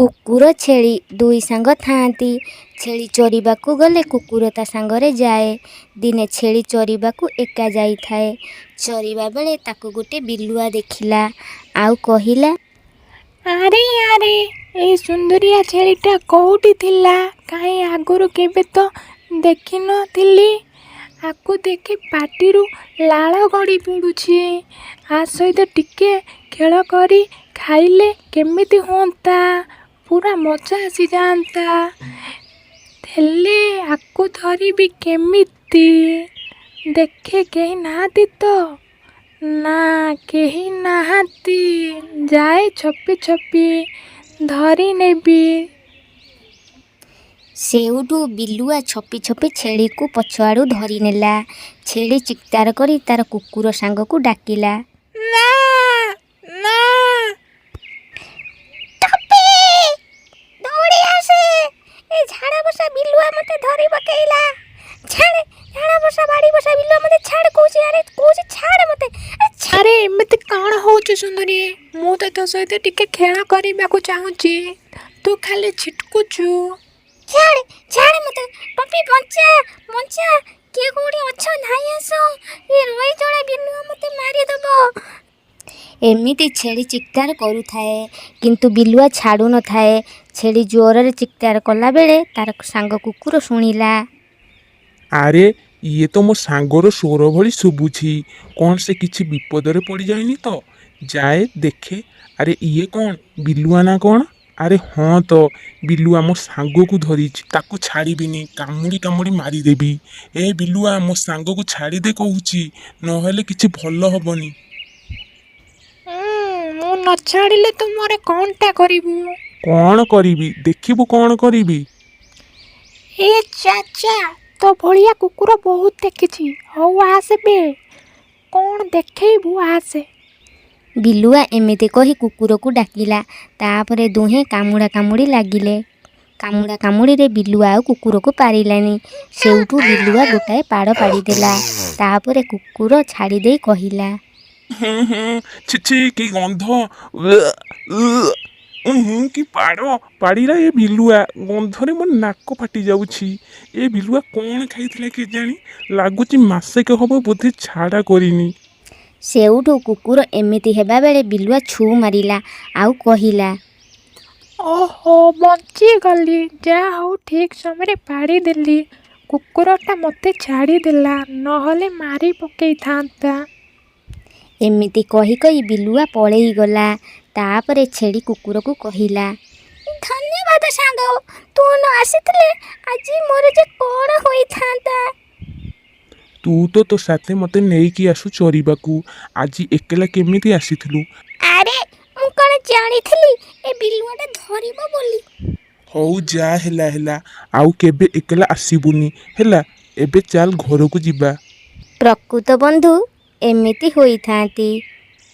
କୁକୁର ଛେଳି ଦୁଇ ସାଙ୍ଗ ଥାଆନ୍ତି। ଛେଳି ଚରିବାକୁ ଗଲେ କୁକୁର ତା ସାଙ୍ଗରେ ଯାଏ। ଦିନେ ଛେଳି ଚରିବାକୁ ଏକା ଯାଇଥାଏ। ଚରିବା ବେଳେ ତାକୁ ଗୋଟେ ବିଲୁଆ ଦେଖିଲା ଆଉ କହିଲା, ଆରେ ଆରେ ଏଇ ସୁନ୍ଦରିଆ ଛେଳିଟା କୋଉଠି ଥିଲା? କାହିଁ ଆଗରୁ କେବେ ତ ଦେଖିନଥିଲି। ଆକୁ ଦେଖି ପାଟିରୁ ଲାଳ ଗଡ଼ି ପଡ଼ୁଛି। ଆ ସହିତ ଟିକେ ଖେଳ କରି ଖାଇଲେ କେମିତି ହୁଅନ୍ତା? ପୁରା ମଜା ଆସିଯାଆନ୍ତା। ହେଲେ ଆକୁ ଧରିବି କେମିତି? ଦେଖେ କେହି ନାହାନ୍ତି ତ? ନା କେହି ନାହାନ୍ତି। ଯାଏ ଛପି ଛପି ଧରି ନେବି। ସେଉଠୁ ବିଲୁଆ ଛପି ଛପି ଛେଳିକୁ ପଛଆଡ଼ୁ ଧରି ନେଲା। ଛେଳି ଚିତ୍କାର କରି ତାର କୁକୁର ସାଙ୍ଗକୁ ଡାକିଲା, ନା ନା ଟପି, ଦୌଡ଼ି ଆସେ। ଏ ଝାଡ଼ା ବସା ବିଲୁଆ ମୋତେ ଧରି ପକେଇଲା। ଛାଡ଼େ, ଝାଡ଼ା ବସା ବାଡ଼ି ବସା ବିଲୁଆ ମୋତେ ଛାଡ଼ କହୁଛି। ଆରେ କହୁଛି ଛାଡ଼ ମୋତେ। ଆରେ ଏମିତି କ'ଣ ହଉଛୁ ସୁନ୍ଦରୀ? ମୁଁ ତ ତୋ ସହିତ ଟିକେ ଖେଳ କରିବାକୁ ଚାହୁଁଛି। ତୁ ଖାଲି ଛିଟକୁଛୁ। ଛାଡ଼େ ଛାଡ଼େ ମୋତେ। ଟପି ବଞ୍ଚା ବଞ୍ଚା। କିଏ କୋଉଠି ଅଛ? ନାଇଁ ଆସ। ଏ ରହିଜଳେ ବିଲୁଆ ମୋତେ ମାରିଦେବ। ଏମିତି ଛେଳି ଚିତ୍କାର କରୁଥାଏ, କିନ୍ତୁ ବିଲୁଆ ଛାଡ଼ୁ ନଥାଏ। ଛେଳି ଜୋରରେ ଚିତ୍କାର କଲାବେଳେ ତାର ସାଙ୍ଗ କୁକୁର ଶୁଣିଲା। ଆରେ ଇଏ ତ ମୋ ସାଙ୍ଗର ସ୍ୱର ଭଳି ଶୁଭୁଛି। କ'ଣ ସେ କିଛି ବିପଦରେ ପଡ଼ିଯାଇନି ତ? ଯାଏ ଦେଖେ। ଆରେ ଇଏ କ'ଣ ବିଲୁଆ ନା କ'ଣ? ଆରେ ହଁ ତ, ବିଲୁଆ ମୋ ସାଙ୍ଗକୁ ଧରିଛି। ତାକୁ ଛାଡ଼ିବିନି, କାମୁଡ଼ି କାମୁଡ଼ି ମାରିଦେବି। ଏ ବିଲୁଆ ମୋ ସାଙ୍ଗକୁ ଛାଡ଼ିଦେ କହୁଛି, ନହେଲେ କିଛି ଭଲ ହବନି। ମୁଁ ନ ଛାଡ଼ିଲେ ତୁ ମୋର କ'ଣଟା କରିବୁ? କ'ଣ କରିବି? ଦେଖିବୁ କ'ଣ କରିବି? ଏ ଚାଚା, ତୋ ଭଳିଆ କୁକୁର ବହୁତ ଦେଖିଛି। ହଉ ଆସେ ବେ, କ'ଣ ଦେଖେଇବୁ ଆସେ। ବିଲୁଆ ଏମିତି କହି କୁକୁରକୁ ଡାକିଲା। ତାପରେ ଦୁହେଁ କାମୁଡ଼ା କାମୁଡ଼ି ଲାଗିଲେ। କାମୁଡ଼ା କାମୁଡ଼ିରେ ବିଲୁଆ ଆଉ କୁକୁରକୁ ପାରିଲାନି। ସେଉଠୁ ବିଲୁଆ ଗୋଟାଏ ପାଡ଼ ପାଡ଼ିଦେଲା। ତାପରେ କୁକୁର ଛାଡ଼ି ଦେଇ କହିଲା, ଛି ଛି, କି ଗନ୍ଧ! କି ପାଡ଼ିଲା ଏ ବିଲୁଆ। ଗନ୍ଧରେ ମୋ ନାକ ଫାଟି ଯାଉଛି। ଏ ବିଲୁଆ କ'ଣ ଖାଇଥିଲା କେଜାଣି? ଲାଗୁଛି ମାସେକ ହବ ବୋଧେ ଛାଡ଼ା କରିନି। ସେଉଠୁ କୁକୁର ଏମିତି ହେବା ବେଳେ ବିଲୁଆ ଛୁ ମାରିଲା ଆଉ କହିଲା, ଓହୋ, ବଞ୍ଚିଗଲି। ଯାହା ହଉ ଠିକ୍ ସମୟରେ ପାଡ଼ିଦେଲି। କୁକୁରଟା ମୋତେ ଛାଡ଼ିଦେଲା, ନହେଲେ ମାରି ପକେଇଥାନ୍ତା। ଏମିତି କହି କହି ବିଲୁଆ ପଳେଇ ଗଲା। ତାପରେ ଛେଳି କୁକୁରକୁ କହିଲା, ଧନ୍ୟବାଦ ସାଙ୍ଗ। ତୁ ନ ଆସିଥିଲେ ଆଜି ମୋର ଯେ କ'ଣ ହୋଇଥାନ୍ତା। ତୁ ତ ତୋ ସାଥେ ମୋତେ ନେଇକି ଆସୁ ଚରିବାକୁ। ଆଜି ଏକଲା କେମିତି ଆସିଥିଲୁ? ଆରେ ମୁଁ କ'ଣ ଜାଣିଥିଲି ଏ ବିଲୁଆଟା ଧରିବ ବୋଲି। ହଉ ଯା ହେଲା ହେଲା, ଆଉ କେବେ ଏକଲା ଆସିବୁନି ହେଲା। ଏବେ ଚାଲ ଘରକୁ ଯିବା। ପ୍ରକୃତ ବନ୍ଧୁ ଏମିତି ହୋଇଥାନ୍ତି।